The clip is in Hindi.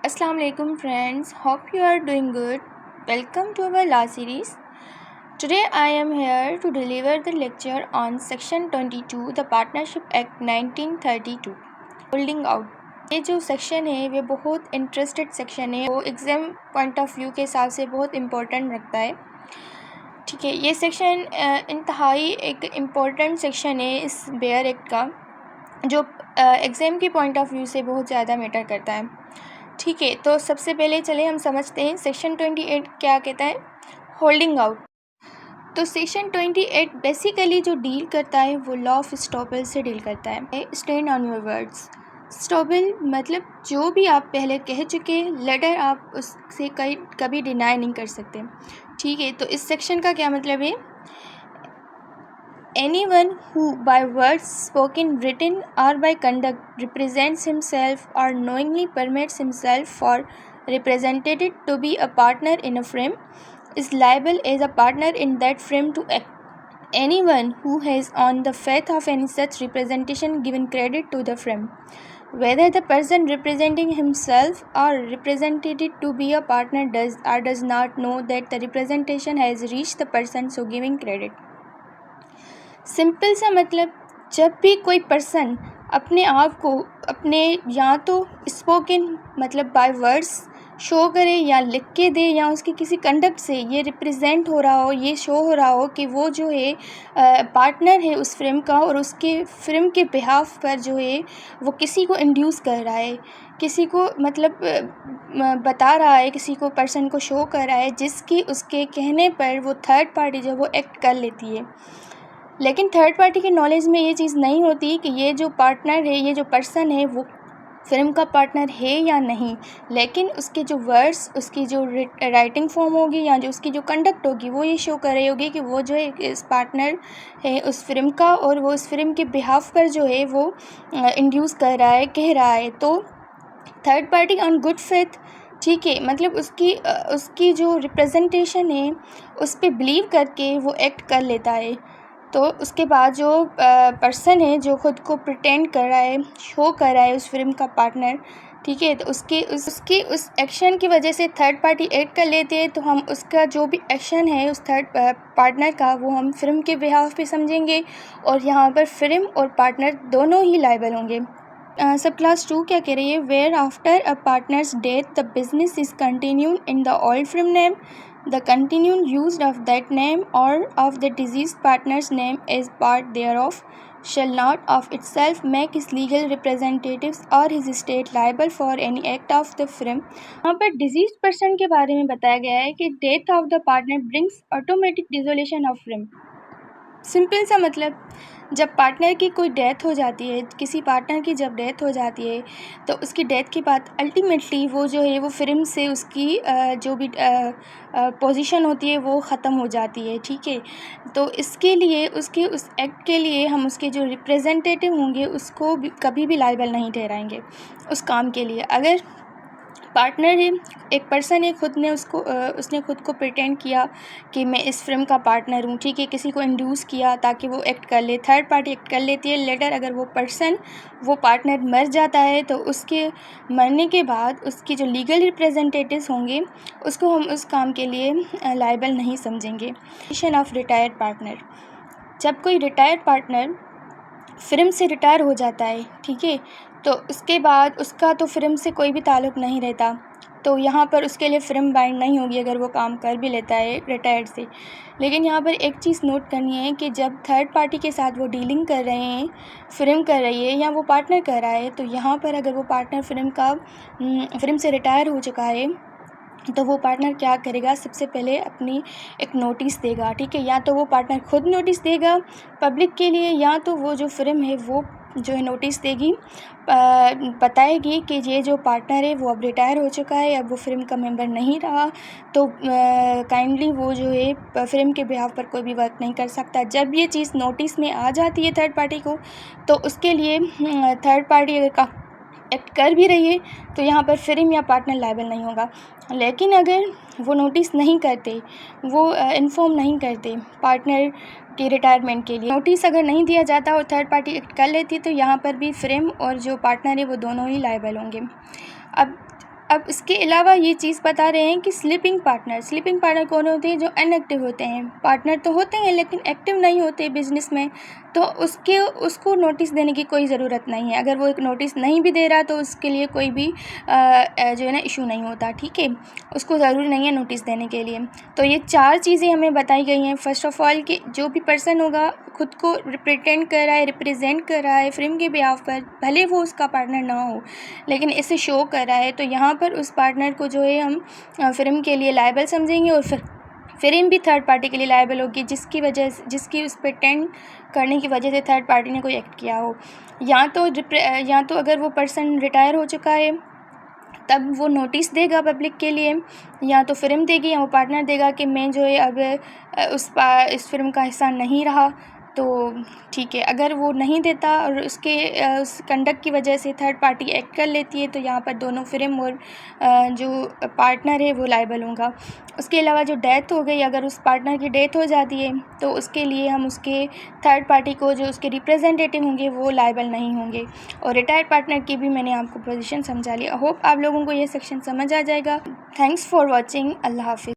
Assalamu alaikum friends, hope you are doing good. Welcome to our last series. Today I am here to deliver the lecture on Section 22 the Partnership Act 1932 Holding Out. ये जो सेक्शन है वे बहुत इंटरेस्टेड सेक्शन है, वो एग्ज़ाम पॉइंट ऑफ व्यू के हिसाब से बहुत इम्पोर्टेंट रखता है। ठीक है, ये सेक्शन इंतहाई एक इम्पोर्टेंट सेक्शन है इस बेयर एक्ट का, जो एग्ज़ाम के पॉइंट ऑफ व्यू से बहुत ज़्यादा मैटर करता है। ठीक है, तो सबसे पहले चले हम समझते हैं सेक्शन 28 क्या कहता है, होल्डिंग आउट। तो सेक्शन 28 बेसिकली जो डील करता है वो लॉ ऑफ स्टॉपल से डील करता है। Stand on your words. Estoppel मतलब जो भी आप पहले कह चुके लेटर आप उससे कभी डिनाई नहीं कर सकते। ठीक है, तो इस सेक्शन का क्या मतलब है, anyone who by words spoken, written or by conduct represents himself or knowingly permits himself for represented to be a partner in a firm is liable as a partner in that firm to act. Anyone who has on the faith of any such representation given credit to the firm, whether the person representing himself or represented to be a partner does or does not know that the representation has reached the person so giving credit. Simple सा मतलब, जब भी कोई पर्सन अपने आप को अपने या तो स्पोकन मतलब बाय वर्ड्स शो करे या लिख के दे या उसकी किसी कंडक्ट से ये रिप्रेजेंट हो रहा हो, ये शो हो रहा हो कि वो जो है पार्टनर है उस फिल्म का और उसके फिल्म के बिहाफ पर जो है वो किसी को इंड्यूस कर रहा है, किसी को मतलब बता रहा है, किसी को पर्सन को शो कर रहा है, जिसकी उसके कहने पर वो थर्ड पार्टी जो वो एक्ट कर लेती है। लेकिन थर्ड पार्टी के नॉलेज में ये चीज़ नहीं होती कि ये जो पार्टनर है, ये जो पर्सन है वो फिल्म का पार्टनर है या नहीं, लेकिन उसके जो वर्ड्स, उसकी जो राइटिंग फॉर्म होगी या जो उसकी जो कंडक्ट होगी वो ये शो कर रही होगी कि वो जो है इस पार्टनर है उस फिल्म का और वो उस फिल्म के बिहाफ पर जो है वो इंड्यूस कर रहा है, कह रहा है। तो third party on good faith, ठीक है, मतलब उसकी जो रिप्रेजेंटेशन है उस पर बिलीव करके वो एक्ट कर लेता है। तो उसके बाद जो पर्सन है जो खुद को प्रिटेंड कर रहा है, शो कर रहा है उस फिल्म का पार्टनर, ठीक है, तो उसकी उस एक्शन की वजह से थर्ड पार्टी एक्ट कर लेती है, तो हम उसका जो भी एक्शन है उस थर्ड पार्टनर का वो हम फिल्म के बिहाफ पे समझेंगे और यहाँ पर फिल्म और पार्टनर दोनों ही लायबल होंगे। सब क्लास 2 क्या कह रही है, where after a partner's death the business is continued in the old firm name, the continued use of that name or of the deceased partner's name as part thereof shall not of itself make his legal representatives or his estate liable for any act of the firm। यहाँ पर डिजीज पर्सन के बारे में बताया गया है कि death of the partner brings automatic dissolution of film. Simple सा मतलब, जब पार्टनर की कोई डेथ हो जाती है, किसी पार्टनर की जब डेथ हो जाती है तो उसकी डेथ के बाद अल्टीमेटली वो जो है वो फिल्म से उसकी जो भी पोजीशन होती है वो ख़त्म हो जाती है। ठीक है, तो इसके लिए उसके उस एक्ट के लिए हम उसके जो रिप्रेजेंटेटिव होंगे उसको भी कभी भी लायबल नहीं ठहराएंगे उस काम के लिए। अगर पार्टनर है, एक पर्सन है, उसने खुद को प्रिटेंड किया कि मैं इस फिल्म का पार्टनर हूँ, ठीक है, किसी को इंड्यूस किया ताकि वो एक्ट कर ले, थर्ड पार्टी एक्ट कर लेती है। लेटर अगर वो पार्टनर मर जाता है तो उसके मरने के बाद उसकी जो लीगल रिप्रेजेंटेटिव्स होंगे उसको हम उस काम के लिए लायबल नहीं समझेंगे। पोजीशन ऑफ रिटायर्ड पार्टनर, जब कोई रिटायर्ड पार्टनर फिल्म से रिटायर हो जाता है, ठीक है, तो उसके बाद उसका तो फिल्म से कोई भी ताल्लुक़ नहीं रहता, तो यहाँ पर उसके लिए फिल्म बाइंड नहीं होगी अगर वो काम कर भी लेता है रिटायर्ड से। लेकिन यहाँ पर एक चीज़ नोट करनी है कि जब थर्ड पार्टी के साथ वो डीलिंग कर रहे हैं, फिल्म कर रही है या वो पार्टनर कर रहा है, तो यहाँ पर अगर वो पार्टनर फिल्म से रिटायर हो चुका है तो वो पार्टनर क्या करेगा, सबसे पहले अपनी एक नोटिस देगा। ठीक है, या तो वो पार्टनर खुद नोटिस देगा पब्लिक के लिए, या तो वो जो फिल्म है वो जो है नोटिस देगी, बताएगी कि ये जो पार्टनर है वो अब रिटायर हो चुका है, अब वो फिल्म का मेंबर नहीं रहा, तो काइंडली वो जो है फिल्म के बिहाफ पर कोई भी वर्क नहीं कर सकता। जब ये चीज़ नोटिस में आ जाती है थर्ड पार्टी को, तो उसके लिए थर्ड पार्टी अगर एक्ट कर भी रही है तो यहाँ पर फिल्म या पार्टनर लायबल नहीं होगा। लेकिन अगर वो नोटिस नहीं करते, वो इन्फॉर्म नहीं करते पार्टनर के रिटायरमेंट के लिए, नोटिस अगर नहीं दिया जाता और थर्ड पार्टी एक्ट कर लेती, तो यहाँ पर भी फिल्म और जो पार्टनर है वो दोनों ही लायबल होंगे। अब अब इसके अलावा ये चीज़ बता रहे हैं कि स्लीपिंग पार्टनर कौन होते हैं? जो इनएक्टिव होते हैं। पार्टनर तो होते हैं लेकिन एक्टिव नहीं होते बिजनेस में, तो उसको नोटिस देने की कोई ज़रूरत नहीं है। अगर वो एक नोटिस नहीं भी दे रहा तो उसके लिए कोई भी जो है ना इशू नहीं होता, ठीक है। उसको ज़रूरी नहीं है नोटिस देने के लिए। तो ये 4 चीज़ें हमें बताई गई हैं। फर्स्ट ऑफ ऑल कि जो भी पर्सन होगा खुद को रिप्रेजेंट कर रहा है फ़िल्म के बिहाफ़ पर, भले वो उसका पार्टनर ना हो लेकिन इसे शो कर रहा है, तो यहाँ पर उस पार्टनर को जो है हम फ़िल्म के लिए लायबल समझेंगे और फिर फ़िल्म भी थर्ड पार्टी के लिए लायबल होगी जिसकी उस पे टेंड करने की वजह से थर्ड पार्टी ने कोई एक्ट किया हो। या तो अगर वो पर्सन रिटायर हो चुका है तब वो नोटिस देगा पब्लिक के लिए, या तो फ़िल्म देगी या वो पार्टनर देगा कि मैं जो है अब इस फ़िल्म का हिस्सा नहीं रहा, तो ठीक है। अगर वो नहीं देता और उस कंडक्ट की वजह से थर्ड पार्टी एक्ट कर लेती है तो यहाँ पर दोनों फ़िल्म और जो पार्टनर है वो लायबल होगा। उसके अलावा जो डेथ हो गई, अगर उस पार्टनर की डेथ हो जाती है तो उसके लिए हम उसके थर्ड पार्टी को जो उसके रिप्रेजेंटेटिव होंगे वो लायबल नहीं होंगे। और रिटायर्ड पार्टनर की भी मैंने आपको पोजीशन समझा लिया। होप आप लोगों को ये सेक्शन समझ आ जाएगा। Thanks for watching. अल्लाह हाफिज़।